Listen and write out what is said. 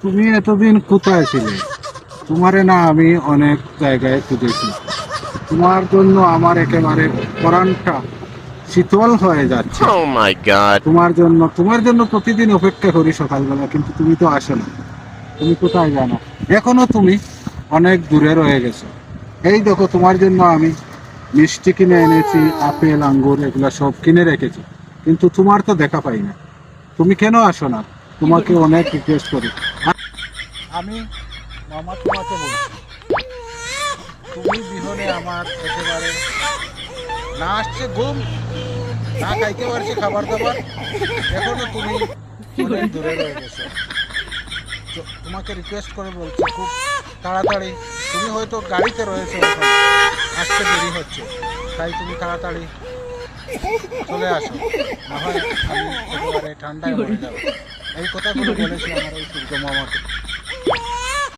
তুমি এতদিন কোথায় ছিলে? তোমারে না আমি অনেক জায়গায় খুঁজেছি। তোমার জন্য আমার একেবারে পরাণটা শীতল হয়ে যাচ্ছে। Oh my god. তোমার জন্য প্রতিদিন অপেক্ষা করি সকালবেলা, কিন্তু তুমি তো আসো না। তুমি কোথায় জানো? এখনো তুমি অনেক দূরে রয়ে গেছো। এই দেখো, তোমার জন্য আমি মিষ্টি কিনে এনেছি, আপেল আঙ্গুর এগুলা সব কিনে রেখেছি, কিন্তু তোমার তো দেখা পাই না। তুমি কেন আসো না? তোমাকে অনেক রিকোয়েস্ট করি। আমি মামা তোমাকে বলছি, তুমি বিহনে আমার একেবারে না আসছে ঘুম, না খাইতে পারছি খাবার দাবার, এখনো তুমি অনেক দূরে রয়ে গেছো। তোমাকে রিকোয়েস্ট করে বলছি, খুব তাড়াতাড়ি, তুমি হয়তো গাড়িতে রয়েছো, এখন আসতে দেরি হচ্ছে, তাই তুমি তাড়াতাড়ি চলে আসো, না হয় আমি একেবারে ঠান্ডায় মরে যাবো। এই কথাগুলো বলেছি আমার ওই সূর্য মামাকে।